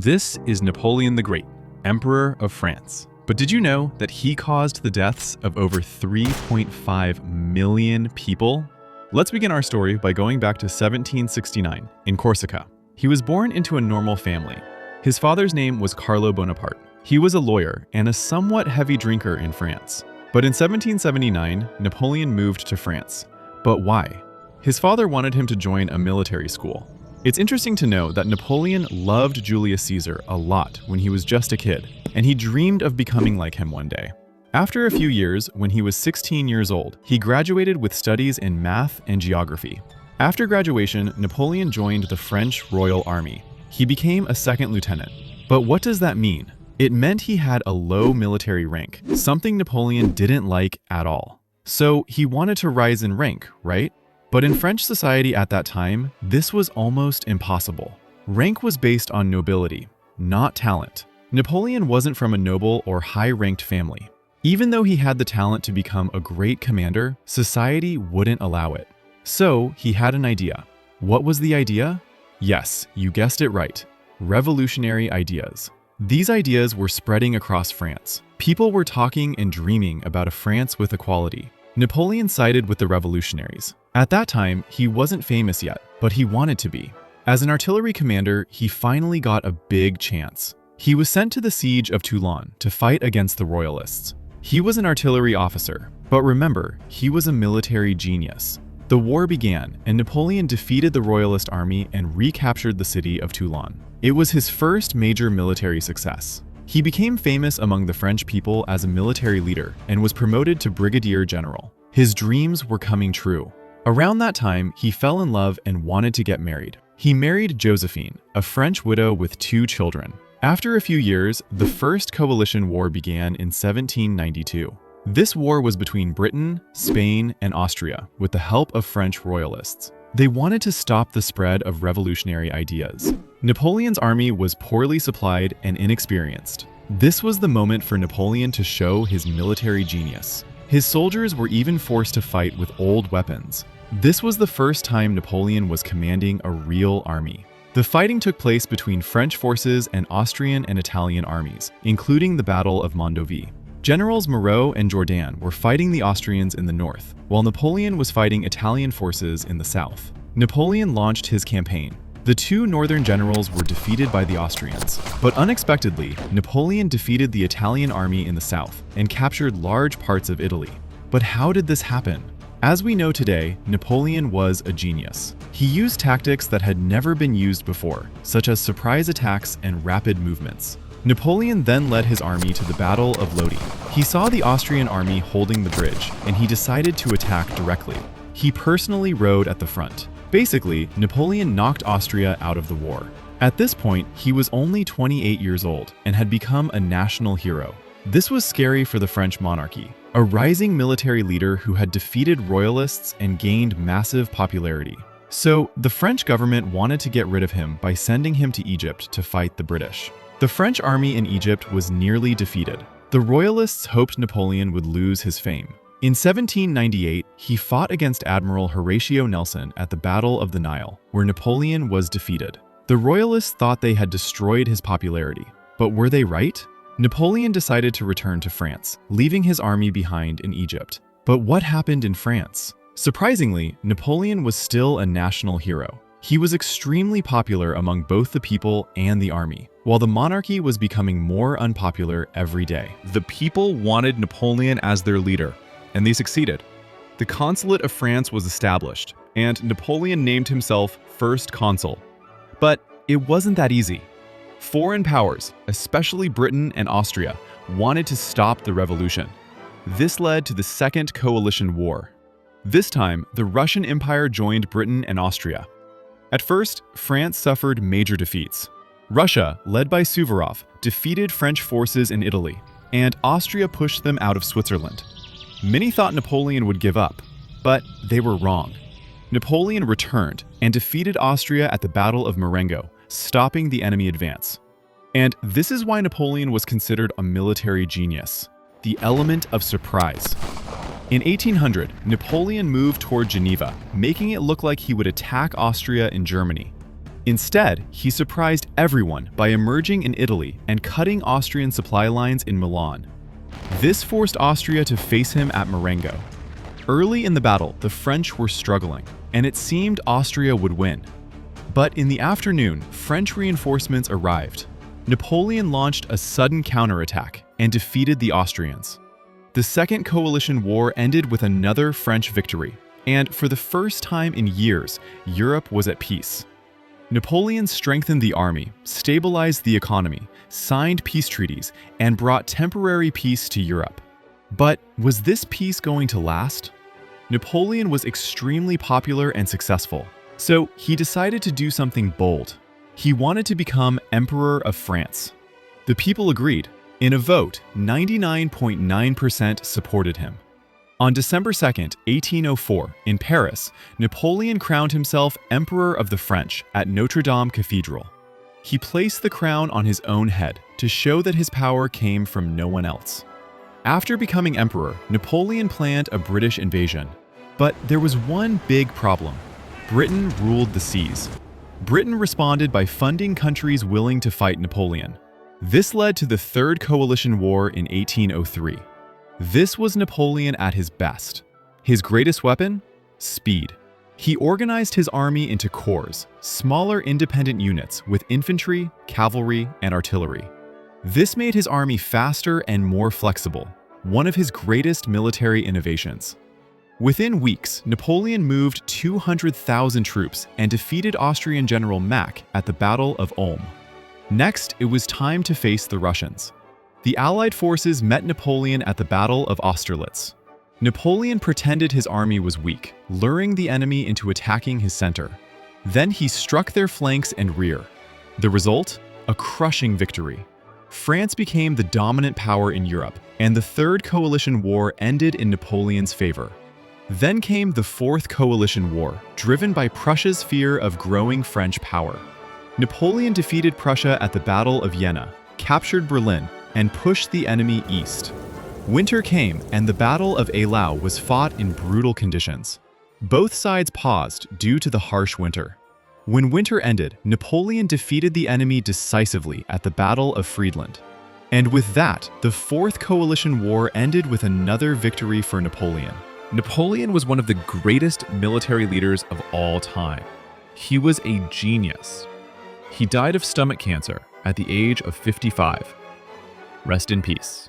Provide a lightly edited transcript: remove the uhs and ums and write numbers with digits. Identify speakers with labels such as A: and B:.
A: This is Napoleon the Great, Emperor of France. But did you know that he caused the deaths of over 3.5 million people? Let's begin our story by going back to 1769 in Corsica. He was born into a normal family. His father's name was Carlo Bonaparte. He was a lawyer and a somewhat heavy drinker in France. But in 1779, Napoleon moved to France. But why? His father wanted him to join a military school. It's interesting to know that Napoleon loved Julius Caesar a lot when he was just a kid, and he dreamed of becoming like him one day. After a few years, when he was 16 years old, he graduated with studies in math and geography. After graduation, Napoleon joined the French Royal Army. He became a second lieutenant. But what does that mean? It meant he had a low military rank, something Napoleon didn't like at all. So he wanted to rise in rank, right? But in French society at that time, this was almost impossible. Rank was based on nobility, not talent. Napoleon wasn't from a noble or high-ranked family. Even though he had the talent to become a great commander, society wouldn't allow it. So he had an idea. What was the idea? Yes, you guessed it right. Revolutionary ideas. These ideas were spreading across France. People were talking and dreaming about a France with equality. Napoleon sided with the revolutionaries. At that time, he wasn't famous yet, but he wanted to be. As an artillery commander, he finally got a big chance. He was sent to the siege of Toulon to fight against the royalists. He was an artillery officer, but remember, he was a military genius. The war began, and Napoleon defeated the royalist army and recaptured the city of Toulon. It was his first major military success. He became famous among the French people as a military leader and was promoted to brigadier general. His dreams were coming true. Around that time, he fell in love and wanted to get married. He married Josephine, a French widow with 2 children. After a few years, the First Coalition War began in 1792. This war was between Britain, Spain, and Austria with the help of French royalists. They wanted to stop the spread of revolutionary ideas. Napoleon's army was poorly supplied and inexperienced. This was the moment for Napoleon to show his military genius. His soldiers were even forced to fight with old weapons. This was the first time Napoleon was commanding a real army. The fighting took place between French forces and Austrian and Italian armies, including the Battle of Mondovi. Generals Moreau and Jourdan were fighting the Austrians in the north, while Napoleon was fighting Italian forces in the south. Napoleon launched his campaign. The 2 northern generals were defeated by the Austrians, but unexpectedly, Napoleon defeated the Italian army in the south and captured large parts of Italy. But how did this happen? As we know today, Napoleon was a genius. He used tactics that had never been used before, such as surprise attacks and rapid movements. Napoleon then led his army to the Battle of Lodi. He saw the Austrian army holding the bridge, and he decided to attack directly. He personally rode at the front. Basically, Napoleon knocked Austria out of the war. At this point, he was only 28 years old and had become a national hero. This was scary for the French monarchy, a rising military leader who had defeated royalists and gained massive popularity. So, the French government wanted to get rid of him by sending him to Egypt to fight the British. The French army in Egypt was nearly defeated. The royalists hoped Napoleon would lose his fame. In 1798, he fought against Admiral Horatio Nelson at the Battle of the Nile, where Napoleon was defeated. The royalists thought they had destroyed his popularity, but were they right? Napoleon decided to return to France, leaving his army behind in Egypt. But what happened in France? Surprisingly, Napoleon was still a national hero. He was extremely popular among both the people and the army, while the monarchy was becoming more unpopular every day.
B: The people wanted Napoleon as their leader, and they succeeded. The consulate of France was established, and Napoleon named himself First Consul. But it wasn't that easy. Foreign powers, especially Britain and Austria, wanted to stop the revolution. This led to the Second Coalition War. This time, the Russian Empire joined Britain and Austria. At first, France suffered major defeats. Russia, led by Suvorov, defeated French forces in Italy, and Austria pushed them out of Switzerland. Many thought Napoleon would give up, but they were wrong. Napoleon returned and defeated Austria at the Battle of Marengo, stopping the enemy advance. And this is why Napoleon was considered a military genius: the element of surprise. In 1800, Napoleon moved toward Geneva, making it look like he would attack Austria in Germany. Instead, he surprised everyone by emerging in Italy and cutting Austrian supply lines in Milan. This forced Austria to face him at Marengo. Early in the battle, the French were struggling, and it seemed Austria would win. But in the afternoon, French reinforcements arrived. Napoleon launched a sudden counterattack and defeated the Austrians. The Second Coalition War ended with another French victory, and for the first time in years, Europe was at peace. Napoleon strengthened the army, stabilized the economy, signed peace treaties, and brought temporary peace to Europe. But was this peace going to last? Napoleon was extremely popular and successful, so he decided to do something bold. He wanted to become Emperor of France. The people agreed. In a vote, 99.9% supported him. On December 2, 1804, in Paris, Napoleon crowned himself Emperor of the French at Notre Dame Cathedral. He placed the crown on his own head to show that his power came from no one else. After becoming emperor, Napoleon planned a British invasion. But there was one big problem. Britain ruled the seas. Britain responded by funding countries willing to fight Napoleon. This led to the Third Coalition War in 1803. This was Napoleon at his best. His greatest weapon? Speed. He organized his army into corps, smaller independent units with infantry, cavalry, and artillery. This made his army faster and more flexible, one of his greatest military innovations. Within weeks, Napoleon moved 200,000 troops and defeated Austrian General Mack at the Battle of Ulm. Next, it was time to face the Russians. The Allied forces met Napoleon at the Battle of Austerlitz. Napoleon pretended his army was weak, luring the enemy into attacking his center. Then he struck their flanks and rear. The result? A crushing victory. France became the dominant power in Europe, and the Third Coalition War ended in Napoleon's favor. Then came the Fourth Coalition War, driven by Prussia's fear of growing French power. Napoleon defeated Prussia at the Battle of Jena, captured Berlin, and pushed the enemy east. Winter came, and the Battle of Eylau was fought in brutal conditions. Both sides paused due to the harsh winter. When winter ended, Napoleon defeated the enemy decisively at the Battle of Friedland. And with that, the Fourth Coalition War ended with another victory for Napoleon.
A: Napoleon was one of the greatest military leaders of all time. He was a genius. He died of stomach cancer at the age of 55. Rest in peace.